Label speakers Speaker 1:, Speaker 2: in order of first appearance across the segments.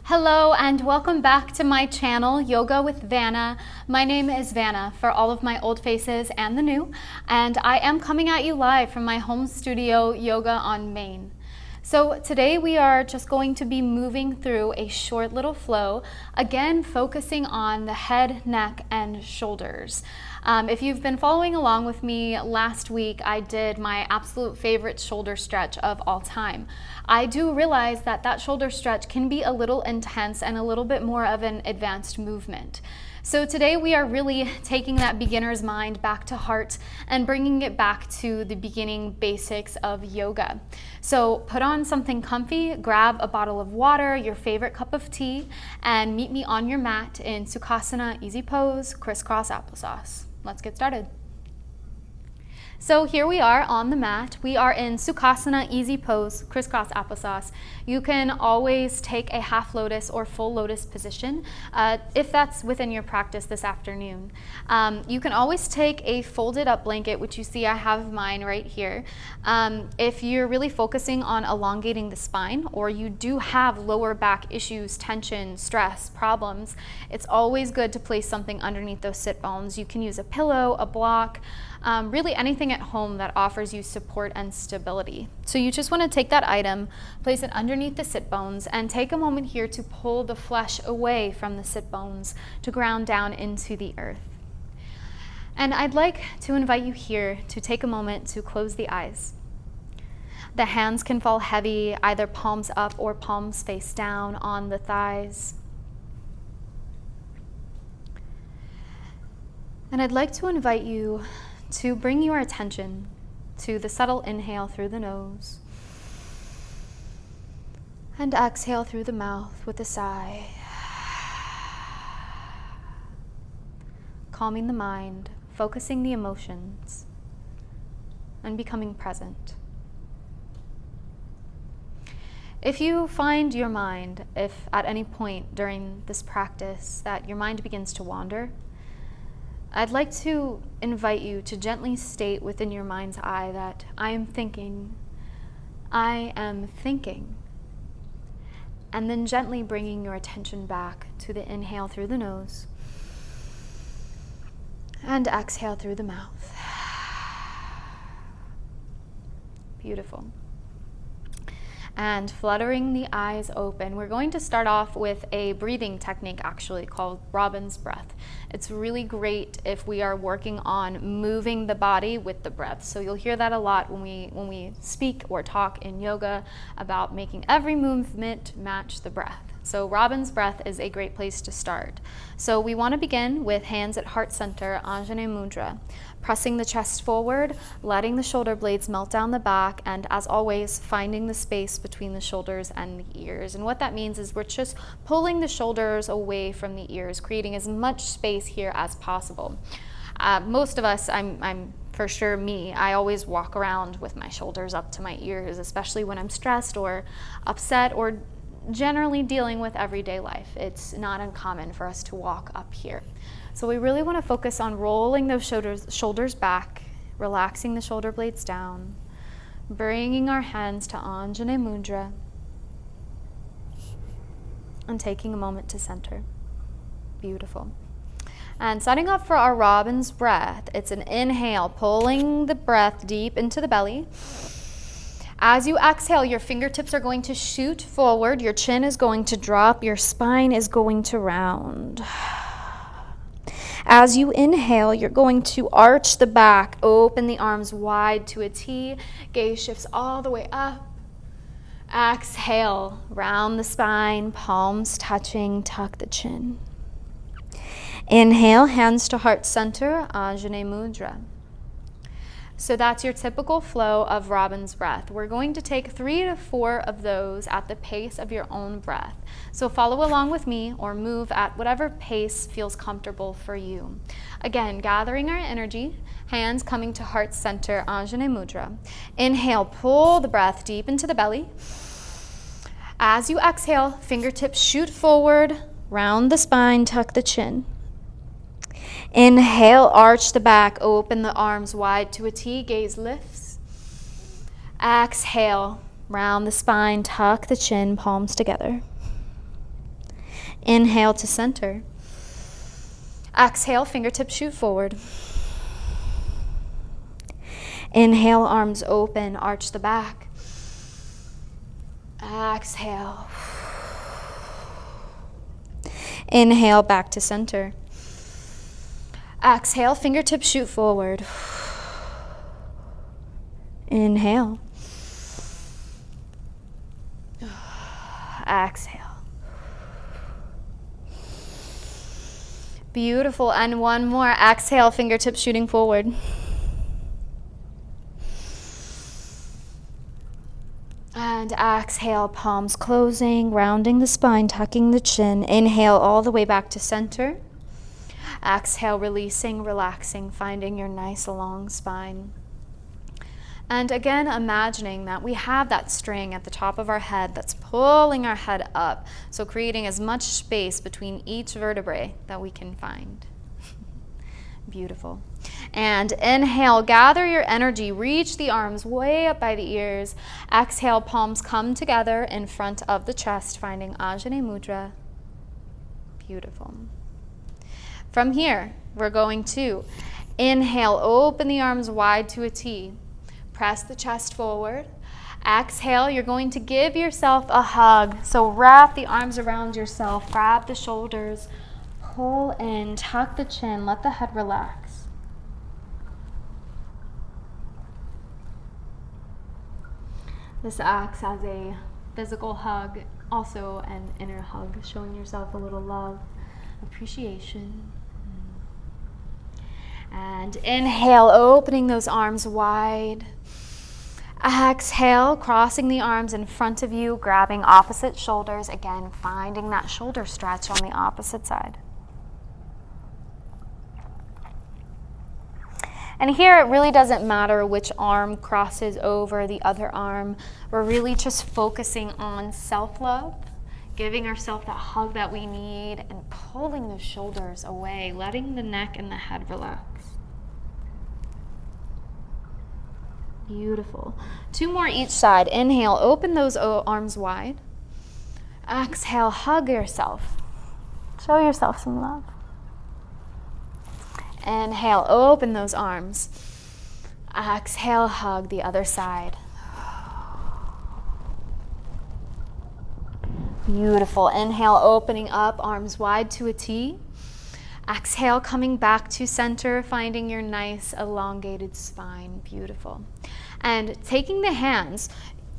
Speaker 1: Hello and welcome back to my channel, Yoga with Vanna. My name is Vanna for all of my old faces and the new, and I am coming at you live from my home studio, Yoga on Main. So today we are just going to be moving through a short little flow, again focusing on the head, neck, and shoulders. If you've been following along with me last week, I did my absolute favorite shoulder stretch of all time. I do realize that that shoulder stretch can be a little intense and a little bit more of an advanced movement. So today we are really taking that beginner's mind back to heart and bringing it back to the beginning basics of yoga. So put on something comfy, grab a bottle of water, your favorite cup of tea, and meet me on your mat in Sukhasana, easy pose, crisscross applesauce. Let's get started. So here we are on the mat. We are in Sukhasana, easy pose, crisscross applesauce. You can always take a half lotus or full lotus position if that's within your practice this afternoon. You can always take a folded up blanket, which you see I have mine right here. If you're really focusing on elongating the spine, or you do have lower back issues, tension, stress, problems, it's always good to place something underneath those sit bones. You can use a pillow, a block, really anything at home that offers you support and stability. So you just want to take that item, place it underneath the sit bones, and take a moment here to pull the flesh away from the sit bones to ground down into the earth. And I'd like to invite you here to take a moment to close the eyes. The hands can fall heavy, either palms up or palms face down on the thighs. And I'd like to invite you to bring your attention to the subtle inhale through the nose and exhale through the mouth with a sigh. Calming the mind, focusing the emotions, and becoming present. If you find your mind, if at any point during this practice that your mind begins to wander, I'd like to invite you to gently state within your mind's eye that I am thinking, and then gently bringing your attention back to the inhale through the nose and exhale through the mouth. Beautiful. And fluttering the eyes open, we're going to start off with a breathing technique actually called Robin's breath. It's really great if we are working on moving the body with the breath. So you'll hear that a lot when we speak or talk in yoga about making every movement match the breath. So Robin's breath is a great place to start. So we want to begin with hands at heart center, Anjane Mudra, pressing the chest forward, letting the shoulder blades melt down the back, and as always, finding the space between the shoulders and the ears. And what that means is we're just pulling the shoulders away from the ears, creating as much space here as possible. Most of us, I'm for sure me, I always walk around with my shoulders up to my ears, especially when I'm stressed or upset or generally dealing with everyday life. It's not uncommon for us to walk up here. So we really want to focus on rolling those shoulders back, relaxing the shoulder blades down, bringing our hands to Anjane Mudra, and taking a moment to center. Beautiful. And setting up for our Robin's breath, it's an inhale, pulling the breath deep into the belly. As you exhale, your fingertips are going to shoot forward, your chin is going to drop, your spine is going to round. As you inhale, you're going to arch the back, open the arms wide to a T, gaze shifts all the way up. Exhale, round the spine, palms touching, tuck the chin. Inhale, hands to heart center, Anjane Mudra. So that's your typical flow of Robin's breath. We're going to take 3 to 4 of those at the pace of your own breath. So follow along with me or move at whatever pace feels comfortable for you. Again, gathering our energy, hands coming to heart center, Anjane Mudra. Inhale, pull the breath deep into the belly. As you exhale, fingertips shoot forward, round the spine, tuck the chin. Inhale, arch the back, open the arms wide to a T, gaze lifts. Exhale, round the spine, tuck the chin, palms together. Inhale to center. Exhale, fingertips shoot forward. Inhale, arms open, arch the back. Exhale. Inhale, back to center. Exhale, fingertips shoot forward. Inhale. Exhale. Beautiful. And one more. Exhale, fingertips shooting forward. And exhale, palms closing, rounding the spine, tucking the chin. Inhale all the way back to center. Exhale, releasing, relaxing, finding your nice long spine. And again, imagining that we have that string at the top of our head that's pulling our head up. So creating as much space between each vertebrae that we can find. Beautiful. And inhale, gather your energy, reach the arms way up by the ears. Exhale, palms come together in front of the chest, finding Ajna Mudra. Beautiful. From here, we're going to inhale, open the arms wide to a T. Press the chest forward. Exhale, you're going to give yourself a hug. So wrap the arms around yourself, grab the shoulders, pull in, tuck the chin, let the head relax. This acts as a physical hug, also an inner hug, showing yourself a little love, appreciation. And inhale, opening those arms wide. Exhale, crossing the arms in front of you, grabbing opposite shoulders. Again, finding that shoulder stretch on the opposite side. And here it really doesn't matter which arm crosses over the other arm. We're really just focusing on self-love, giving ourselves that hug that we need, and pulling the shoulders away, letting the neck and the head relax. Beautiful. 2 more each side. Inhale, open those arms wide. Exhale, hug yourself. Show yourself some love. Inhale, open those arms. Exhale, hug the other side. Beautiful. Inhale, opening up, arms wide to a T. Exhale, coming back to center, finding your nice elongated spine. Beautiful. And taking the hands,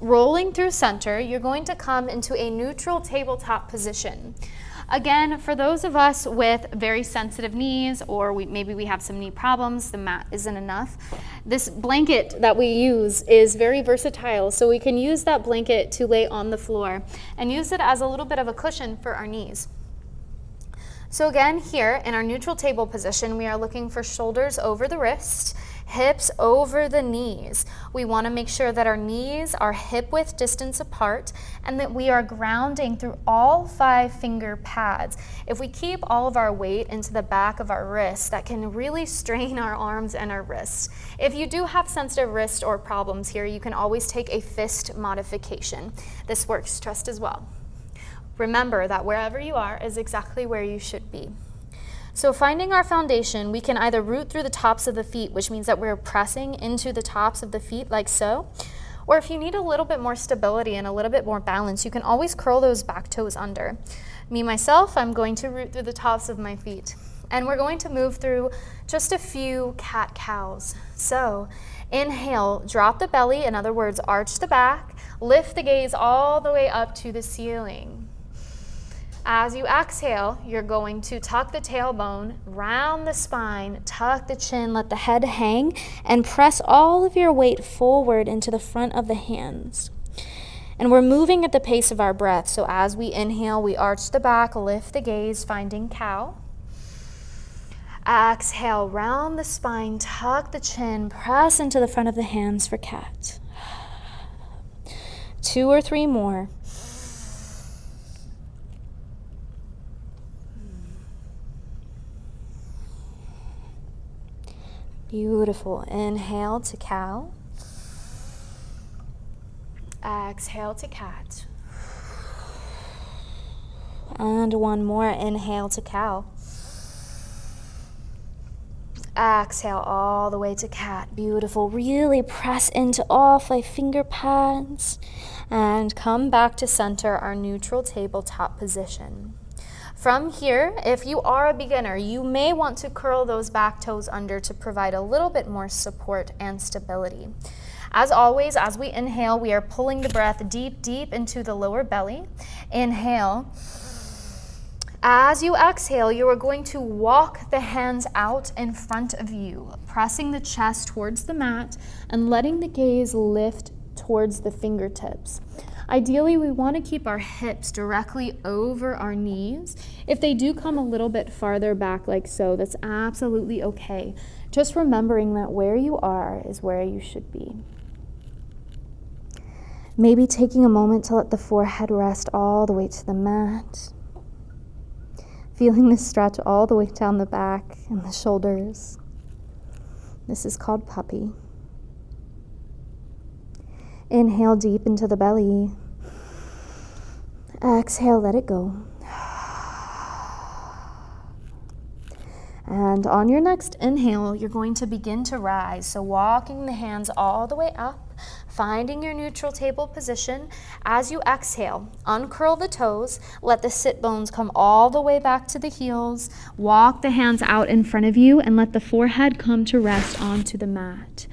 Speaker 1: rolling through center, you're going to come into a neutral tabletop position. Again, for those of us with very sensitive knees, or maybe we have some knee problems, the mat isn't enough. This blanket that we use is very versatile, so we can use that blanket to lay on the floor and use it as a little bit of a cushion for our knees. So again, here in our neutral table position, we are looking for shoulders over the wrist, hips over the knees. We want to make sure that our knees are hip width distance apart and that we are grounding through all 5 finger pads. If we keep all of our weight into the back of our wrists, that can really strain our arms and our wrists. If you do have sensitive wrist or problems here, you can always take a fist modification. This works just as well. Remember that wherever you are is exactly where you should be. So finding our foundation, we can either root through the tops of the feet, which means that we're pressing into the tops of the feet like so. Or if you need a little bit more stability and a little bit more balance, you can always curl those back toes under. Me, myself, I'm going to root through the tops of my feet. And we're going to move through just a few cat-cows. So inhale, drop the belly, in other words, arch the back, lift the gaze all the way up to the ceiling. As you exhale, you're going to tuck the tailbone, round the spine, tuck the chin, let the head hang, and press all of your weight forward into the front of the hands. And we're moving at the pace of our breath. So as we inhale, we arch the back, lift the gaze, finding cow. Exhale, round the spine, tuck the chin, press into the front of the hands for cat. 2 or 3 more. Beautiful. Inhale to cow. Exhale to cat. And one more, inhale to cow. Exhale all the way to cat. Beautiful. Really press into all 5 finger pads and come back to center, our neutral tabletop position. From here, if you are a beginner, you may want to curl those back toes under to provide a little bit more support and stability. As always, as we inhale, we are pulling the breath deep, deep into the lower belly. Inhale. As you exhale, you are going to walk the hands out in front of you, pressing the chest towards the mat and letting the gaze lift towards the fingertips. Ideally, we want to keep our hips directly over our knees. If they do come a little bit farther back like so, that's absolutely okay. Just remembering that where you are is where you should be. Maybe taking a moment to let the forehead rest all the way to the mat. Feeling the stretch all the way down the back and the shoulders. This is called puppy. Inhale deep into the belly. Exhale, let it go. And on your next inhale, you're going to begin to rise. So walking the hands all the way up, finding your neutral table position. As you exhale, uncurl the toes, let the sit bones come all the way back to the heels. Walk the hands out in front of you and let the forehead come to rest onto the mat.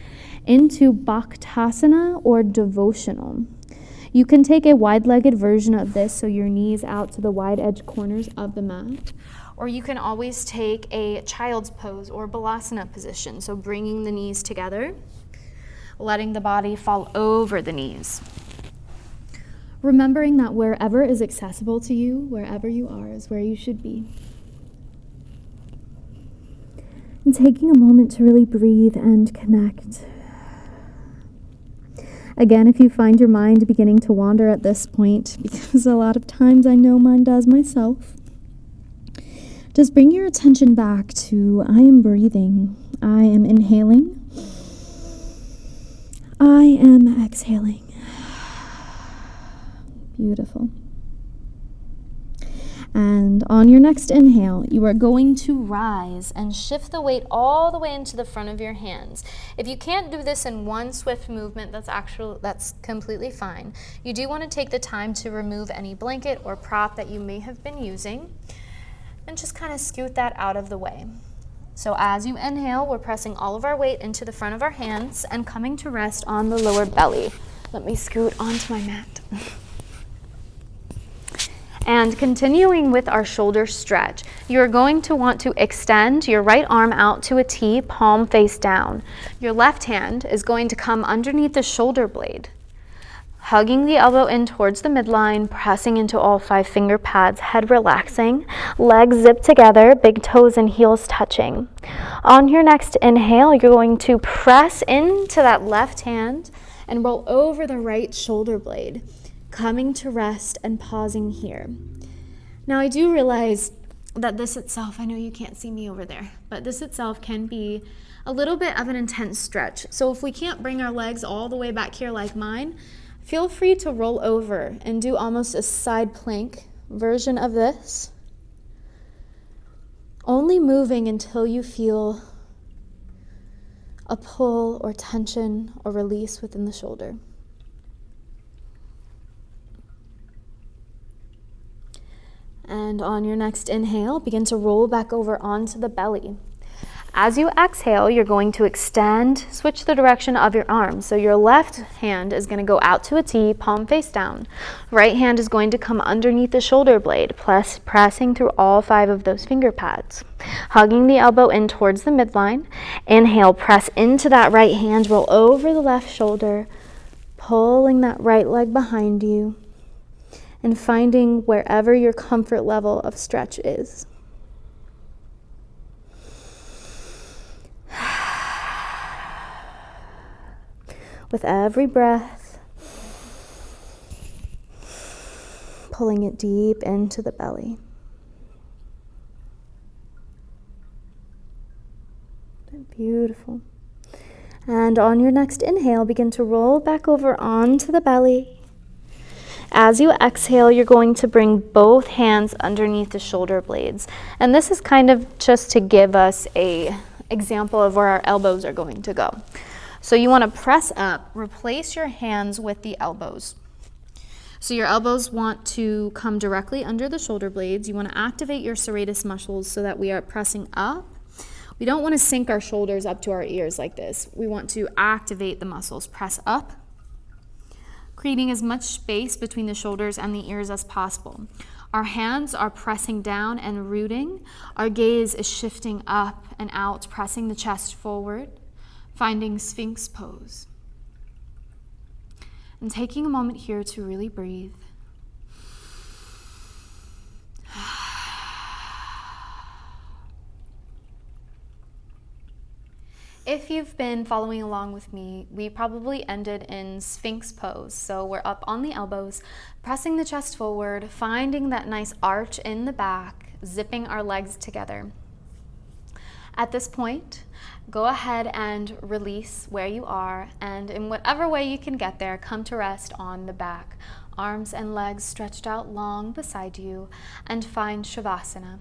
Speaker 1: Into Bhaktasana or devotional. You can take a wide-legged version of this, so your knees out to the wide edge corners of the mat. Or you can always take a child's pose or balasana position, so bringing the knees together, letting the body fall over the knees. Remembering that wherever is accessible to you, wherever you are, is where you should be. And taking a moment to really breathe and connect. Again, if you find your mind beginning to wander at this point, because a lot of times I know mine does myself, just bring your attention back to I am breathing, I am inhaling, I am exhaling. Beautiful. And on your next inhale, you are going to rise and shift the weight all the way into the front of your hands. If you can't do this in one swift movement, that's completely fine. You do want to take the time to remove any blanket or prop that you may have been using and just kind of scoot that out of the way. So as you inhale, we're pressing all of our weight into the front of our hands and coming to rest on the lower belly. Let me scoot onto my mat. And continuing with our shoulder stretch, you're going to want to extend your right arm out to a T, palm face down. Your left hand is going to come underneath the shoulder blade, hugging the elbow in towards the midline, pressing into all 5 finger pads, head relaxing, legs zip together, big toes and heels touching. On your next inhale, you're going to press into that left hand and roll over the right shoulder blade, coming to rest and pausing here. Now I do realize that this itself, I know you can't see me over there, but this itself can be a little bit of an intense stretch. So if we can't bring our legs all the way back here like mine, feel free to roll over and do almost a side plank version of this, only moving until you feel a pull or tension or release within the shoulder. And on your next inhale, begin to roll back over onto the belly. As you exhale, you're going to extend, switch the direction of your arms. So your left hand is going to go out to a T, palm face down. Right hand is going to come underneath the shoulder blade, plus pressing through all 5 of those finger pads. Hugging the elbow in towards the midline. Inhale, press into that right hand, roll over the left shoulder, pulling that right leg behind you, and finding wherever your comfort level of stretch is. With every breath, pulling it deep into the belly. Beautiful. And on your next inhale, begin to roll back over onto the belly. As you exhale, you're going to bring both hands underneath the shoulder blades. And this is kind of just to give us an example of where our elbows are going to go. So you want to press up, replace your hands with the elbows. So your elbows want to come directly under the shoulder blades. You want to activate your serratus muscles so that we are pressing up. We don't want to sink our shoulders up to our ears like this. We want to activate the muscles. Press up, creating as much space between the shoulders and the ears as possible. Our hands are pressing down and rooting. Our gaze is shifting up and out, pressing the chest forward, finding Sphinx pose. And taking a moment here to really breathe. If you've been following along with me, we probably ended in Sphinx pose. So we're up on the elbows, pressing the chest forward, finding that nice arch in the back, zipping our legs together. At this point, go ahead and release where you are, and in whatever way you can get there, come to rest on the back. Arms and legs stretched out long beside you, and find Shavasana.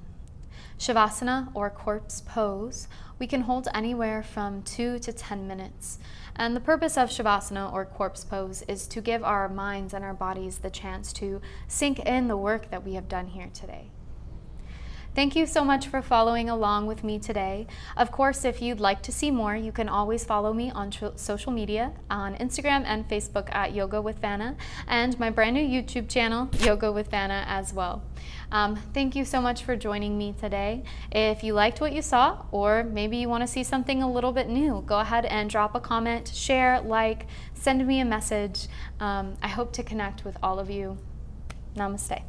Speaker 1: Shavasana, or corpse pose, we can hold anywhere from 2 to 10 minutes. And the purpose of Shavasana, or corpse pose, is to give our minds and our bodies the chance to sink in the work that we have done here today. Thank you so much for following along with me today. Of course, if you'd like to see more, you can always follow me on social media, on Instagram and Facebook at Yoga with Vanna, and my brand new YouTube channel, Yoga with Vanna, as well. Thank you so much for joining me today. If you liked what you saw, or maybe you want to see something a little bit new, go ahead and drop a comment, share, like, send me a message. I hope to connect with all of you. Namaste.